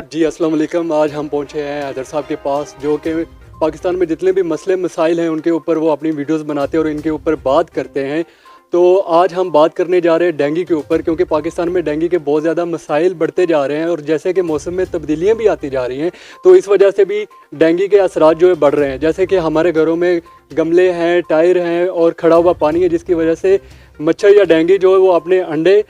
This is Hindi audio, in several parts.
जी अस्सलाम वालेकुम। आज हम पहुंचे हैं हैदर साहब के पास, जो कि पाकिस्तान में जितने भी मसले मसाइल हैं उनके ऊपर वो अपनी वीडियोस बनाते हैं और इनके ऊपर बात करते हैं। तो आज हम बात करने जा रहे हैं डेंगू के ऊपर, क्योंकि पाकिस्तान में डेंगू के बहुत ज़्यादा मसाइल बढ़ते जा रहे हैं और जैसे कि मौसम में तब्दीलियाँ भी आती जा रही हैं, तो इस वजह से भी डेंगू के असरात जो है बढ़ रहे हैं। जैसे कि हमारे घरों में गमले हैं, टायर हैं और खड़ा हुआ पानी है, जिसकी वजह से मच्छर या डेंगू जो है वो अपने अंडे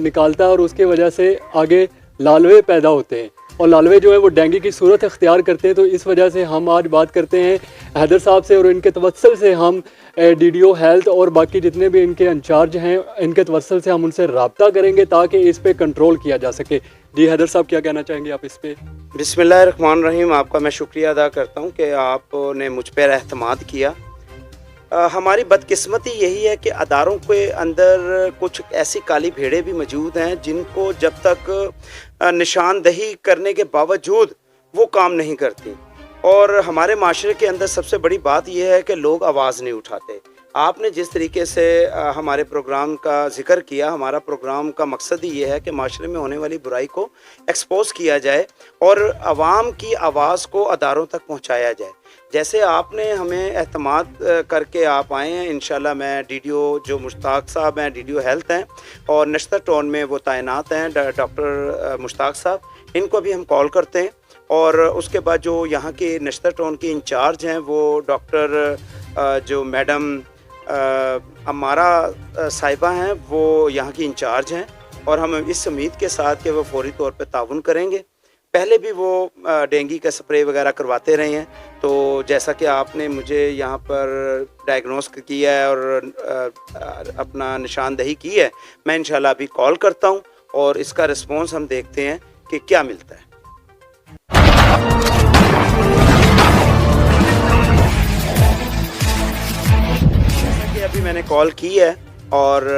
निकालता है और उसकी वजह से आगे लालवे पैदा होते हैं और लालवे जो है वो डेंगू की सूरत अख्तियार करते हैं। तो इस वजह से हम आज बात करते हैं हैदर साहब से और इनके तवस्सुल से हम डीडीओ हेल्थ और बाकी जितने भी इनके इंचार्ज हैं, इनके तवस्सुल से हम उनसे रब्ता करेंगे ताकि इस पे कंट्रोल किया जा सके। जी हैदर साहब, क्या कहना चाहेंगे आप इस पे? बिस्मिल्लाहिर्रहमानिर्रहीम। आपका मैं शुक्रिया अदा करता हूँ कि आपने मुझ पर एहतमाद किया। हमारी बदकिस्मती यही है कि अदारों के अंदर कुछ ऐसी काली भेड़ें भी मौजूद हैं जिनको जब तक निशानदही करने के बावजूद वो काम नहीं करती। और हमारे माशरे के अंदर सबसे बड़ी बात यह है कि लोग आवाज़ नहीं उठाते। आपने जिस तरीके से हमारे प्रोग्राम का जिक्र किया, हमारा प्रोग्राम का मकसद ही ये है कि माशरे में होने वाली बुराई को एक्सपोज किया जाए और आवाम की आवाज़ को अदारों तक पहुंचाया जाए। जैसे आपने हमें एतमाद करके आप आए हैं, इंशाल्लाह मैं डीडीओ जो मुश्ताक साहब हैं, डीडीओ हेल्थ हैं और नश्तर टाउन में वो तैनात हैं, डॉक्टर मुश्ताक साहब, इनको भी हम कॉल करते हैं। और उसके बाद जो यहाँ के नश्तर टाउन के इंचार्ज हैं वो डॉक्टर जो मैडम अमारा साहिबा हैं, वो यहाँ की इंचार्ज हैं और हम इस उम्मीद के साथ कि वो फौरी तौर पे ताउन करेंगे। पहले भी वो डेंगू का स्प्रे वगैरह करवाते रहे हैं, तो जैसा कि आपने मुझे यहाँ पर डायग्नोस किया है और अपना निशानदही की है, मैं इंशाल्लाह अभी कॉल करता हूँ और इसका रिस्पॉन्स हम देखते हैं कि क्या मिलता है। जैसा कि अभी मैंने कॉल की है और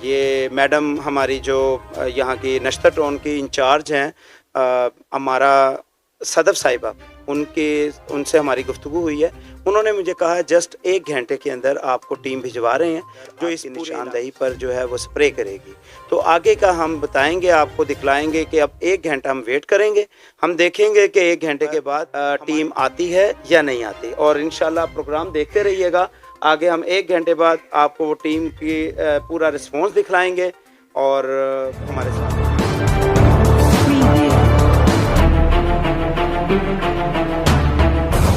ये मैडम हमारी जो यहाँ की नश्तर टाउन की इंचार्ज हैं हमारा सदफ साहिबा, उनसे हमारी गुफ्तगू हुई है। उन्होंने मुझे कहा जस्ट 1 घंटे के अंदर आपको टीम भिजवा रहे हैं जो इस निशानदही पर जो है वो स्प्रे करेगी। तो आगे का हम बताएंगे, आपको दिखलाएंगे कि अब 1 घंटा हम वेट करेंगे, हम देखेंगे कि 1 घंटे के बाद टीम आती है या नहीं आती और इंशाल्लाह प्रोग्राम देखते रहिएगा। आगे हम 1 घंटे बाद आपको वो टीम की पूरा रिस्पॉन्स दिखलाएंगे और हमारे साथ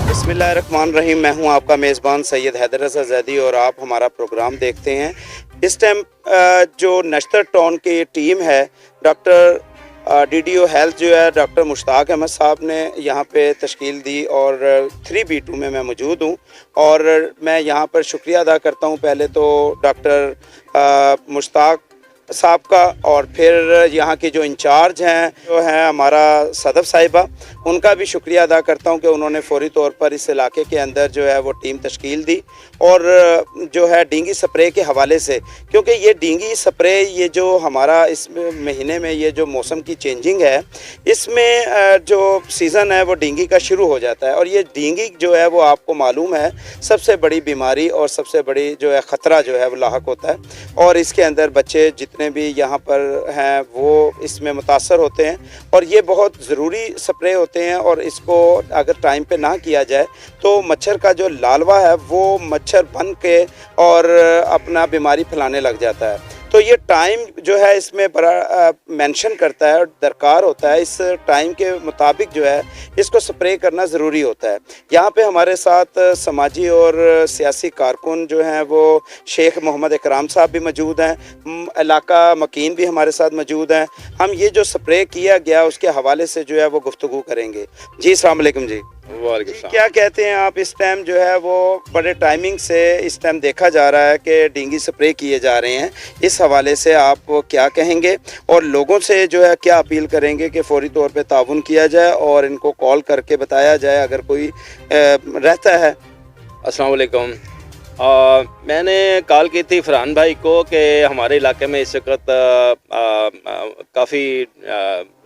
बिस्मिल्लाहिर्रहमानिर्रहीम। मैं हूं आपका मेज़बान सैयद हैदर रज़ा ज़ैदी और आप हमारा प्रोग्राम देखते हैं। इस टाइम जो नश्तर टाउन की टीम है, डॉक्टर डीडीओ हेल्थ जो है डॉक्टर मुश्ताक अहमद साहब ने यहाँ पे तश्कील दी और 3B2 में मैं मौजूद हूँ और मैं यहाँ पर शुक्रिया अदा करता हूँ पहले तो डॉक्टर मुश्ताक साहब का और फिर यहाँ के जो इंचार्ज हैं जो हैं हमारा सदफ साहिबा, उनका भी शुक्रिया अदा करता हूँ कि उन्होंने फौरी तौर पर इस इलाके के अंदर जो है वो टीम तश्कील दी और जो है डेंगू स्प्रे के हवाले से, क्योंकि ये डेंगू स्प्रे ये जो हमारा इस महीने में ये जो मौसम की चेंजिंग है, इसमें जो सीज़न है वो डेंगू का शुरू हो जाता है और ये डेंगू जो है वो आपको मालूम है सबसे बड़ी बीमारी और सबसे बड़ी जो है ख़तरा जो है वो लाहक होता है और इसके अंदर बच्चे जितने भी यहाँ पर हैं वो इसमें मुतासर होते हैं और ये बहुत ज़रूरी स्प्रे होते हैं और इसको अगर टाइम पे ना किया जाए तो मच्छर का जो लालवा है वो मच्छर बन के और अपना बीमारी फैलाने लग जाता है। तो ये टाइम जो है इसमें बड़ा मेंशन करता है और दरकार होता है, इस टाइम के मुताबिक जो है इसको स्प्रे करना ज़रूरी होता है। यहाँ पे हमारे साथ समाजी और सियासी कारकुन जो हैं वो शेख मोहम्मद इकराम साहब भी मौजूद हैं, इलाका मकीन भी हमारे साथ मौजूद हैं। हम ये जो स्प्रे किया गया उसके हवाले से जो है वो गुफ्तगू करेंगे। जी अस्सलाम वालेकुम। जी क्या कहते हैं आप? इस टाइम जो है वो बड़े टाइमिंग से इस टाइम देखा जा रहा है कि डेंगू स्प्रे किए जा रहे हैं, इस हवाले से आप क्या कहेंगे और लोगों से जो है क्या अपील करेंगे कि फौरी तौर पे ताउन किया जाए और इनको कॉल करके बताया जाए अगर कोई रहता है? अस्सलाम वालेकुम। मैंने कॉल की थी फरहान भाई को कि हमारे इलाके में इस वक्त काफ़ी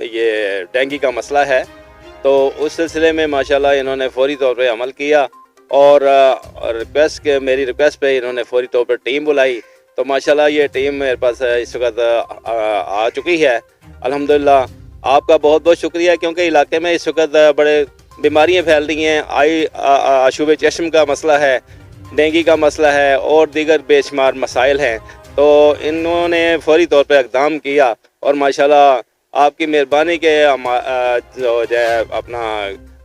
ये डेंगू का मसला है, तो उस सिलसिले में माशाल्लाह इन्होंने फौरी तौर पे अमल किया और मेरी रिक्वेस्ट पे इन्होंने फौरी तौर पर टीम बुलाई। तो माशाल्लाह ये टीम मेरे पास इस वक्त आ चुकी है अल्हम्दुलिल्लाह। आपका बहुत बहुत शुक्रिया, क्योंकि इलाके में इस वक्त बड़े बीमारियां फैल रही हैं। आशूब चश्म का मसला है, डेंगू का मसला है और दीगर बेशुमार मसाइल हैं। तो इन्होंने फौरी तौर पर इक़दाम किया और माशाल्लाह आपकी मेहरबानी के जो है अपना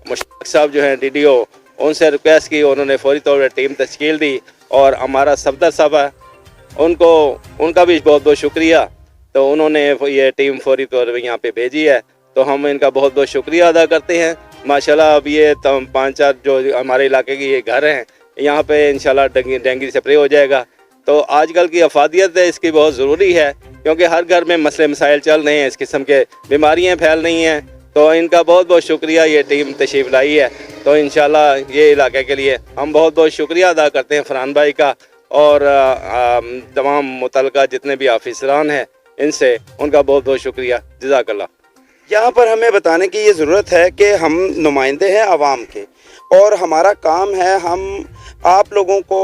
मुश्ताक साहब जो हैं DDO, उनसे रिक्वेस्ट की, उन्होंने फौरी तौर पर टीम तश्कील दी और हमारा सफदर साहब है उनका भी बहुत बहुत शुक्रिया। तो उन्होंने ये टीम फौरी तौर पर यहाँ पे भेजी है, तो हम इनका बहुत बहुत शुक्रिया अदा करते हैं। माशाल्लाह अब ये 5-4 जो हमारे इलाके के ये घर हैं, यहाँ पे इंशाल्लाह डेंगू स्प्रे हो जाएगा। तो आजकल की अफादियत है, इसकी बहुत ज़रूरी है, क्योंकि हर घर में मसले मसाइल चल रहे हैं, इस किस्म के बीमारियाँ फैल रही हैं। तो इनका बहुत बहुत शुक्रिया, ये टीम तशरीफ़ लाई है। तो इंशाल्लाह ये इलाके के लिए हम बहुत बहुत शुक्रिया अदा करते हैं फरहान भाई का और तमाम मुतल्लिका जितने भी ऑफिसरान हैं, इनसे उनका बहुत बहुत शुक्रिया। जज़ाकल्लाह। यहाँ पर हमें बताने की ये ज़रूरत है कि हम नुमाइंदे हैं आवाम के और हमारा काम है हम आप लोगों को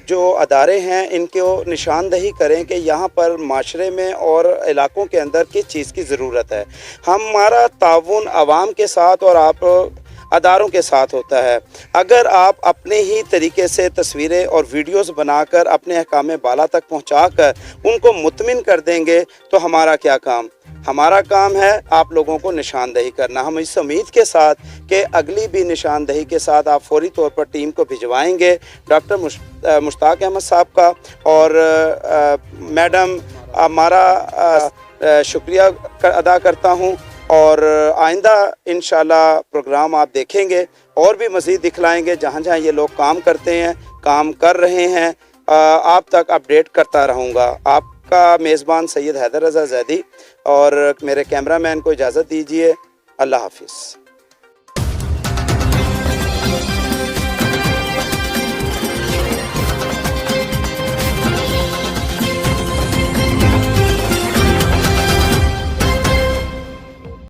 जो अदारे हैं इनको निशानदही करें कि यहाँ पर माशरे में और इलाकों के अंदर किस चीज़ की ज़रूरत है। हमारा ताउन आवाम के साथ और आप अदारों के साथ होता है। अगर आप अपने ही तरीके से तस्वीरें और वीडियोस बनाकर अपने अहकाम बाला तक पहुँचाकर उनको मुतमिन कर देंगे तो हमारा क्या काम। हमारा काम है आप लोगों को निशानदही करना। हम इस उम्मीद के साथ कि अगली भी निशानदही के साथ आप फौरी तौर पर टीम को भिजवाएंगे डॉक्टर मुश्ताक अहमद साहब का और मैडम हमारा शुक्रिया अदा करता हूँ और आइंदा इंशाल्लाह प्रोग्राम आप देखेंगे और भी मज़ीद दिखलाएंगे जहाँ जहाँ ये लोग काम करते हैं, काम कर रहे हैं, आप तक अपडेट करता रहूँगा। आपका मेज़बान सैयद हैदर रज़ा ज़ैदी और मेरे कैमरामैन को इजाज़त दीजिए। अल्लाह हाफिज़।